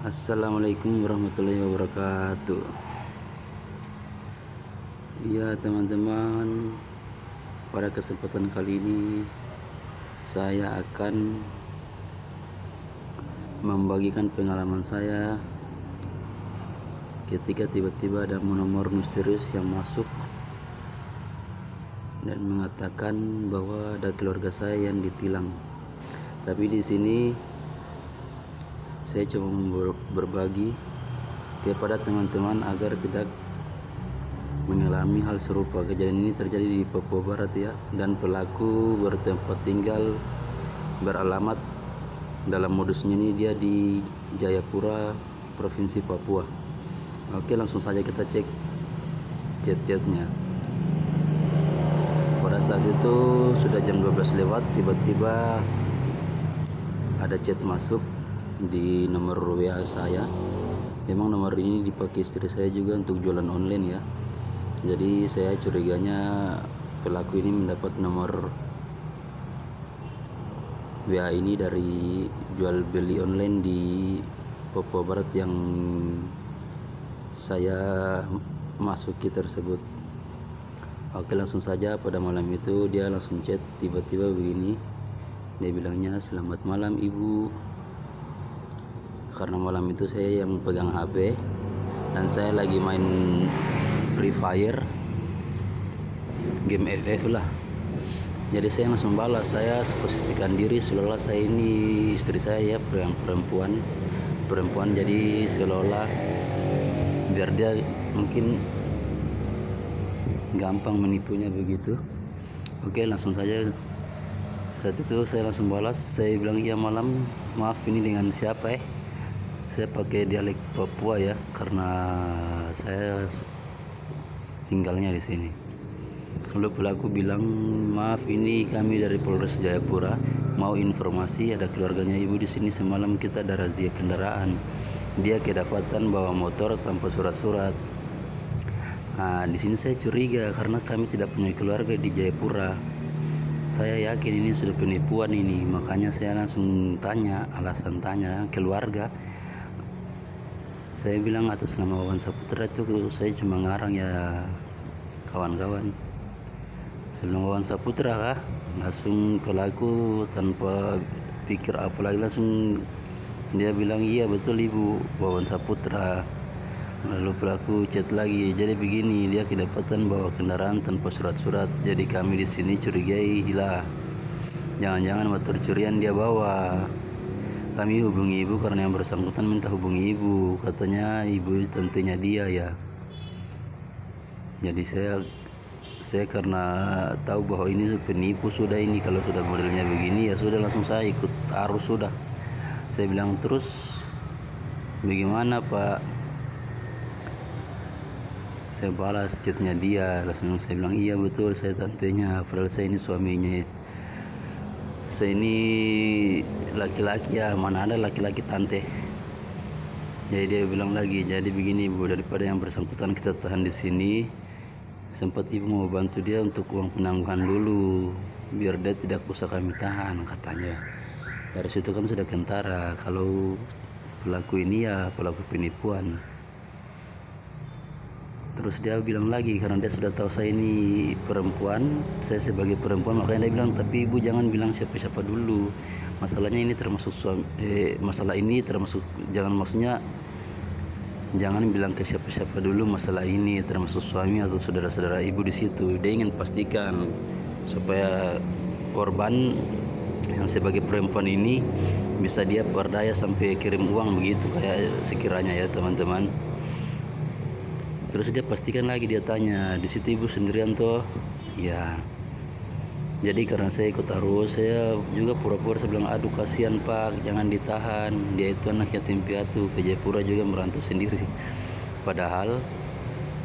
Assalamualaikum warahmatullahi wabarakatuh. Ya teman-teman, pada kesempatan kali ini saya akan membagikan pengalaman saya ketika tiba-tiba ada nomor misterius yang masuk dan mengatakan bahwa ada keluarga saya yang ditilang. Tapi di sini saya cuma berbagi kepada teman-teman agar tidak mengalami hal serupa. Kejadian ini terjadi di Papua Barat ya, dan pelaku bertempat tinggal beralamat dalam modusnya ini dia di Jayapura, Provinsi Papua. Oke, langsung saja kita cek chat-chatnya. Pada saat itu sudah jam 12 lewat, tiba-tiba ada chat masuk di nomor WA saya. Memang nomor ini dipakai istri saya juga untuk jualan online ya. Jadi saya curiganya pelaku ini mendapat nomor WA ini dari jual beli online di Papua Barat yang saya masuki tersebut. Oke, langsung saja pada malam itu dia langsung chat tiba-tiba begini. Dia bilangnya, "Selamat malam Ibu." Karena malam itu saya yang pegang HP dan saya lagi main Free Fire, game FF lah. Jadi saya langsung balas, saya posisikan diri seolah saya ini istri saya ya, perempuan. Jadi seolah biar dia mungkin gampang menipunya begitu. Oke, langsung saja saat itu saya langsung balas, saya bilang, "Iya malam, maaf ini dengan siapa Saya pakai dialek Papua ya, karena saya tinggalnya di sini." Lalu pelaku bilang, "Maaf, ini kami dari Polres Jayapura, mau informasi ada keluarganya Ibu di sini. Semalam kita ada razia kendaraan. Dia kedapatan bawa motor tanpa surat-surat." Nah, di sini saya curiga karena kami tidak punya keluarga di Jayapura. Saya yakin ini sudah penipuan ini, makanya saya langsung tanya, alasan tanya keluarga. Saya bilang atas nama Wawan Saputra itu saya cuma ngarang ya kawan-kawan. Sebelum Wawan Saputra kah? Langsung pelaku tanpa pikir apa lagi langsung dia bilang, "Iya betul Ibu, Wawan Saputra." Lalu pelaku chat lagi, "Jadi begini, dia kedapatan bawa kendaraan tanpa surat-surat. Jadi kami di sini curigai lah, jangan-jangan motor curian dia bawa. Kami hubungi Ibu karena yang bersangkutan minta hubungi Ibu. Katanya Ibu tentunya dia ya." Jadi saya karena tahu bahwa ini penipu sudah, ini kalau sudah modelnya begini ya sudah, langsung saya ikut arus sudah. Saya bilang, "Terus bagaimana Pak?" Saya balas chatnya dia, langsung saya bilang, "Iya betul saya tantenya, padahal saya ini suaminya. Saya ini laki-laki ya, mana ada laki-laki tante." Jadi dia bilang lagi, "Jadi begini Bu, daripada yang bersangkutan kita tahan di sini, sempat Ibu mau bantu dia untuk uang penangguhan dulu, biar dia tidak usah kami tahan," katanya. Dari situ kan sudah kentara kalau pelaku ini ya pelaku penipuan. Terus dia bilang lagi, karena dia sudah tahu saya ini perempuan, saya sebagai perempuan, makanya dia bilang, "Tapi Ibu jangan bilang siapa-siapa dulu. Masalahnya ini termasuk masalah ini termasuk, maksudnya jangan bilang ke siapa-siapa dulu masalah ini, termasuk suami atau saudara-saudara Ibu di situ." Dia ingin pastikan supaya korban yang sebagai perempuan ini bisa dia berdaya sampai kirim uang begitu kayak sekiranya ya teman-teman. Terus dia pastikan lagi, dia tanya, "Di situ Ibu sendirian toh?" Ya. Jadi karena saya ikut arus, saya juga pura-pura, saya bilang, "Aduh kasihan Pak, jangan ditahan. Dia itu anak yatim piatu, ke Jayapura juga merantau sendiri." Padahal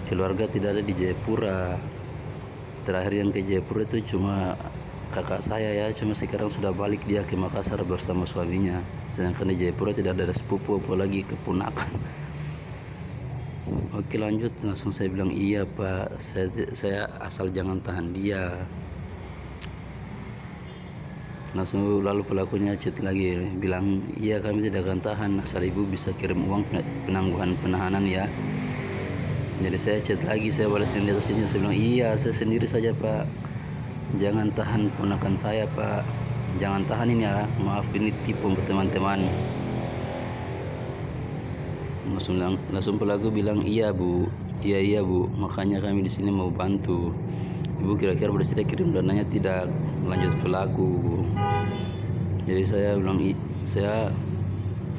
keluarga tidak ada di Jayapura. Terakhir yang ke Jayapura itu cuma kakak saya ya, cuma sekarang sudah balik dia ke Makassar bersama suaminya. Sedangkan di Jayapura tidak ada sepupu apalagi keponakan. Oke lanjut, langsung saya bilang, "Iya Pak, saya asal jangan tahan dia." Lalu pelakunya chat lagi bilang, iya kami tidak akan tahan asal ibu bisa kirim uang penangguhan penahanan ya. Jadi saya chat lagi, saya balasin di atasnya, saya bilang iya saya sendiri saja pak, jangan tahan ponakan saya pak, jangan tahan ini ya, maaf ini tipu teman-teman. Langsung pelaku bilang iya bu, iya bu, makanya kami di sini mau bantu. Ibu kira-kira bersedia kirim dananya tidak? Lanjut pelaku. Jadi saya bilang saya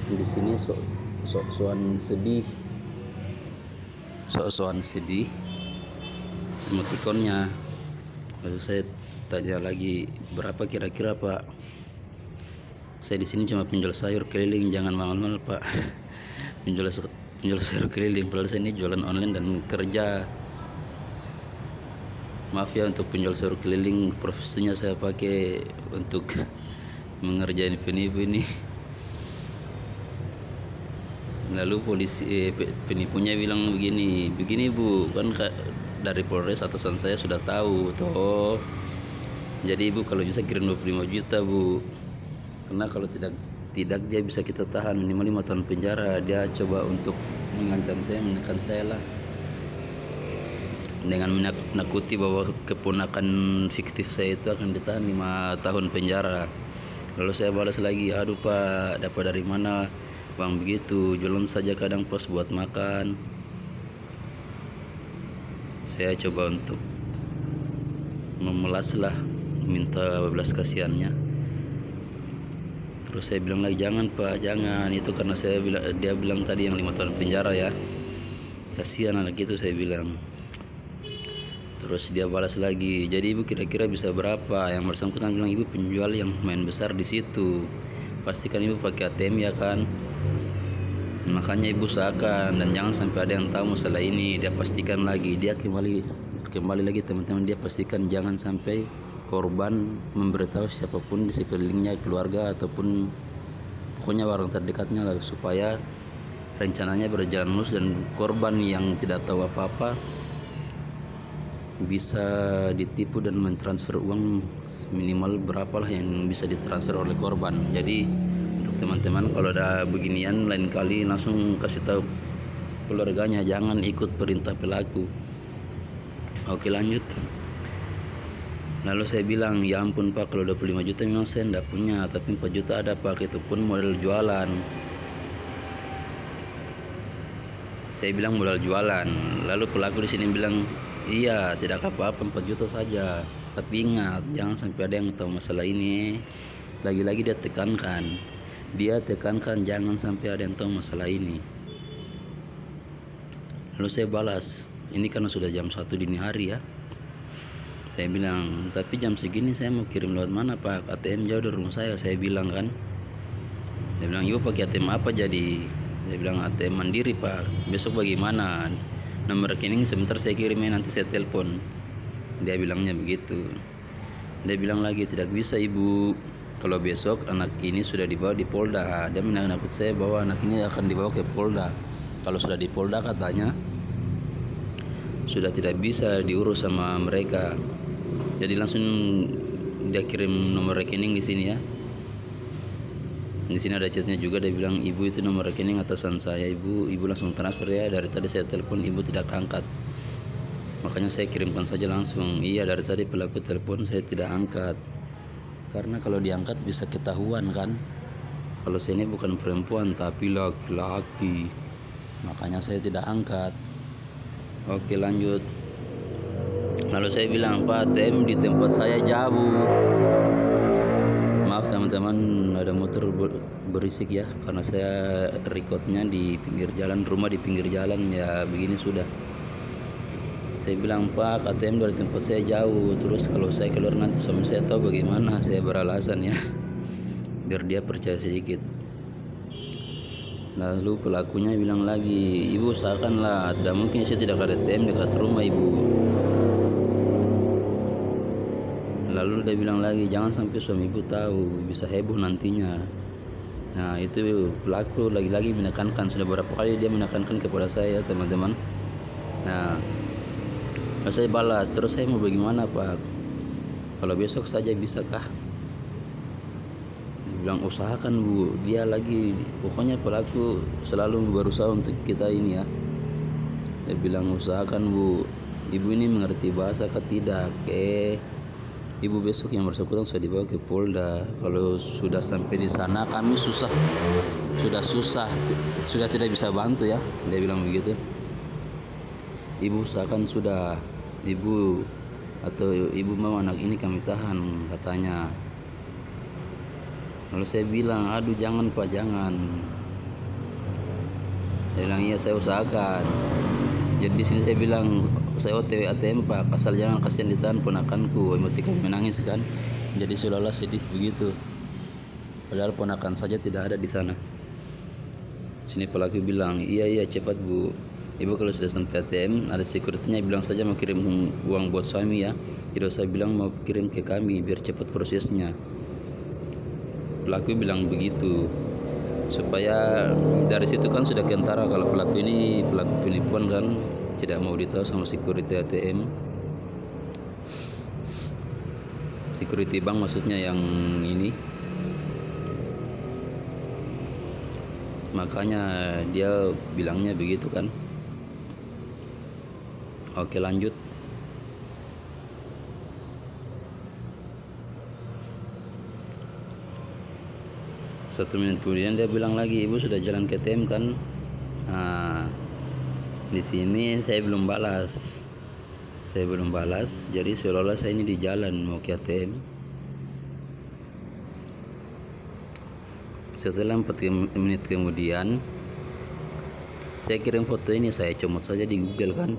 di sini sok-sokan sedih emotikonnya. Lalu saya tanya lagi, berapa kira-kira pak? Saya di sini cuma penjual sayur keliling, jangan mahal-mahal pak. penjual sayur keliling, padahal saya ini jualan online dan kerja. Maaf ya, untuk penjual sayur keliling profesinya saya pakai untuk mengerjain penipu ini. Lalu penipunya bilang begini bu, kan dari Polres atasan saya sudah tahu toh, jadi ibu kalau bisa kirim 25 juta bu, karena kalau tidak dia bisa kita tahan minimal 5 tahun penjara. Dia coba untuk mengancam saya, menekan saya lah, dengan menakuti bahwa keponakan fiktif saya itu akan ditahan 5 tahun penjara. Lalu saya balas lagi, aduh pak, dapat dari mana bang begitu, jualan saja kadang pas buat makan. Saya coba untuk memelas lah, minta belas kasihannya. Terus saya bilang lagi, jangan pak, jangan, itu karena dia bilang tadi yang 5 tahun penjara ya, kasihan anak itu, saya bilang. Terus dia balas lagi, jadi ibu kira-kira bisa berapa? Yang bersangkutan bilang, ibu penjual yang main besar di situ, pastikan ibu pakai ATM ya kan, makanya ibu usahakan dan jangan sampai ada yang tahu masalah ini. Dia pastikan lagi, dia kembali lagi teman-teman, dia pastikan jangan sampai korban memberitahu siapapun di sekelilingnya, keluarga ataupun pokoknya orang terdekatnya lah, supaya rencananya berjalan mulus dan korban yang tidak tahu apa-apa bisa ditipu dan mentransfer uang minimal berapalah yang bisa ditransfer oleh korban. Jadi untuk teman-teman kalau ada beginian, lain kali langsung kasih tahu keluarganya, jangan ikut perintah pelaku. Oke lanjut. Lalu saya bilang, ya ampun pak, kalau 25 juta memang saya tidak punya, tapi 4 juta ada pak, itu pun modal jualan. Saya bilang modal jualan. Lalu pelaku di sini bilang, iya tidak apa-apa, 4 juta saja, tapi ingat jangan sampai ada yang tahu masalah ini. Lagi-lagi dia tekankan jangan sampai ada yang tahu masalah ini. Lalu saya balas, ini karena sudah jam 1 dini hari ya, saya bilang, tapi jam segini saya mau kirim lewat mana pak, ATM jauh dari rumah saya bilang kan. Dia bilang, yuk pakai ATM apa jadi? Saya bilang, ATM Mandiri pak. Besok bagaimana? Nomor rekening sebentar saya kirimnya, nanti saya telepon. Dia bilangnya begitu. Dia bilang lagi, tidak bisa ibu, kalau besok anak ini sudah dibawa di Polda. Dia menakut saya bahwa anak ini akan dibawa ke Polda. Kalau sudah di Polda katanya sudah tidak bisa diurus sama mereka. Jadi langsung dia kirim nomor rekening di sini ya. Di sini ada chatnya juga, dia bilang, ibu itu nomor rekening atasan saya, ibu langsung transfer ya, dari tadi saya telepon ibu tidak angkat, makanya saya kirimkan saja langsung. Iya, dari tadi pelaku telepon saya tidak angkat, karena kalau diangkat bisa ketahuan kan, kalau saya ini bukan perempuan tapi laki-laki, makanya saya tidak angkat. Oke lanjut. Lalu saya bilang, pak, ATM di tempat saya jauh. Maaf teman-teman, ada motor berisik ya, karena saya recordnya di pinggir jalan, rumah di pinggir jalan ya, begini sudah. Saya bilang, pak, ATM dari tempat saya jauh, terus kalau saya keluar nanti suami saya tahu bagaimana? Saya beralasan ya, biar dia percaya sedikit. Lalu pelakunya bilang lagi, ibu usahakanlah, tidak mungkin saya tidak ada ATM dekat rumah ibu. Lalu dia bilang lagi, jangan sampai suami ibu tahu, bisa heboh nantinya. Nah itu pelaku lagi-lagi menekankan, sudah beberapa kali dia menekankan kepada saya teman-teman. Nah saya balas, terus saya mau bagaimana pak? Kalau besok saja bisakah? bilang usahakan Bu, dia lagi, pokoknya pelaku selalu berusaha untuk kita ini ya. Dia bilang usahakan Bu, ibu ini mengerti bahasa kah tidak? Ibu besok yang bersangkutan sudah dibawa ke Polda. Kalau sudah sampai di sana kami susah, sudah tidak bisa bantu ya. Dia bilang begitu. Ibu usahakan sudah, ibu atau ibu mau anak ini kami tahan katanya. Lalu saya bilang, aduh jangan Pak, jangan. Dia bilang iya saya usahakan. Jadi di sini saya bilang saya OTW ATM Pak, asal jangan kasihan ditahan ponakanku. Emosi kami menangis kan. Jadi seolah-olah sedih begitu. Padahal ponakan saja tidak ada di sana. Sini pelaku bilang, iya cepat Bu. Ibu kalau sudah sampai ATM ada securitynya bilang saja mau kirim uang buat suami ya. Tidak usah bilang mau kirim ke kami biar cepat prosesnya. Pelaku bilang begitu. Supaya dari situ kan sudah kentara kalau pelaku ini pelaku penipuan kan, tidak mau ditahu sama security ATM, security bank maksudnya yang ini. Makanya dia bilangnya begitu kan. Oke lanjut. Satu menit kemudian dia bilang lagi, ibu sudah jalan ke ATM kan? Nah, di sini saya belum balas. Jadi seolah-olah saya ini di jalan mau ke ATM. Setelah 4 menit kemudian saya kirim foto ini, saya comot saja di Google kan,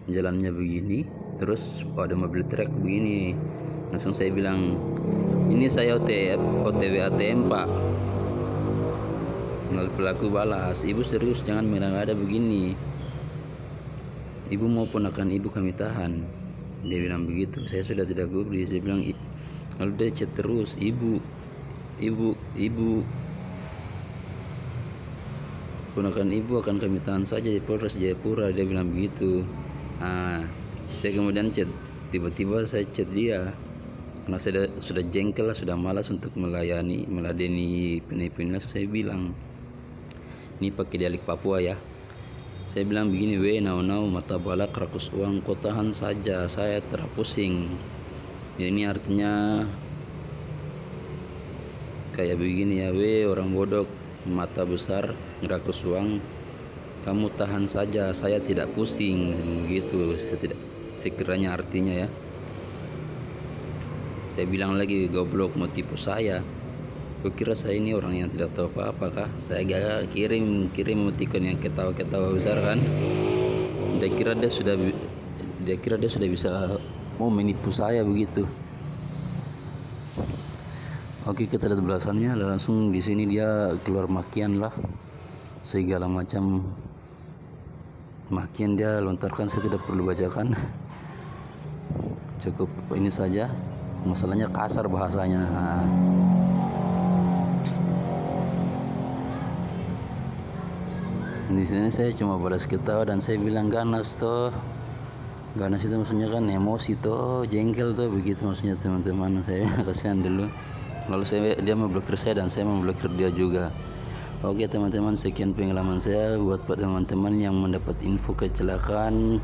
jalannya begini, terus ada mobil truk begini. Langsung saya bilang, ini saya OTW ATM Pak. Lalu pelaku balas, ibu serius jangan bilang ada begini, ibu mau ponakan ibu kami tahan. Dia bilang begitu. Saya sudah tidak gubris. Saya bilang, lalu dia chat terus, ibu ponakan ibu akan kami tahan saja di Polres Jayapura. Dia bilang begitu. Saya kemudian chat, tiba-tiba saya chat dia karena saya sudah jengkel lah, sudah malas untuk meladeni penipu ini. Saya bilang, ini pakai dialek Papua ya. Saya bilang begini, nau mata balak rakus uang kau tahan saja, saya terpusing. Ini artinya kayak begini ya, orang bodoh mata besar rakus uang, kamu tahan saja, saya tidak pusing gitu. Sekiranya artinya ya. Saya bilang lagi, goblok mau tipu saya. Kau kira saya ini orang yang tidak tahu apa-apa kah? Saya gak kirim emoticon yang ketawa-ketawa besar kan. Dia kira dia sudah bisa mau menipu saya begitu. Oke, kita lihat belasannya. Langsung di sini dia keluar makian lah, segala macam makian dia lontarkan. Saya tidak perlu bacakan, cukup ini saja. Masalahnya kasar bahasanya. Di sini saya cuma balas ketawa dan saya bilang ganas itu maksudnya kan emosi toh, jengkel toh, begitu maksudnya teman-teman. Saya kasihan dulu. Lalu dia memblokir saya dan saya memblokir dia juga. Oke teman-teman, sekian pengalaman saya buat teman-teman yang mendapat info kecelakaan,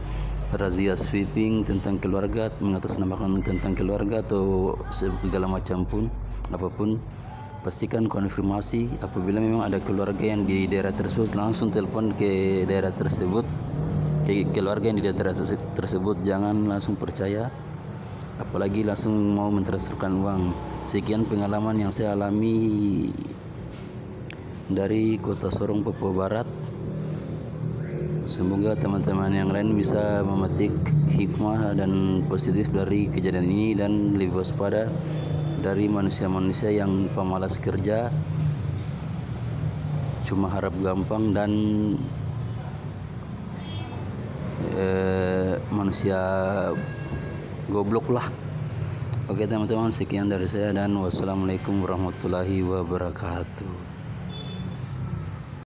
razia sweeping tentang keluarga, mengatasnamakan tentang keluarga atau segala macam pun apapun. Pastikan konfirmasi apabila memang ada keluarga yang di daerah tersebut, langsung telepon ke daerah tersebut, ke keluarga yang di daerah tersebut. Jangan langsung percaya, apalagi langsung mau mentransferkan uang. Sekian pengalaman yang saya alami dari Kota Sorong, Papua Barat. Semoga teman-teman yang lain bisa memetik hikmah dan positif dari kejadian ini dan lebih waspada dari manusia-manusia yang pemalas kerja, cuma harap gampang, dan manusia goblok lah. Oke teman-teman, sekian dari saya dan wassalamualaikum warahmatullahi wabarakatuh.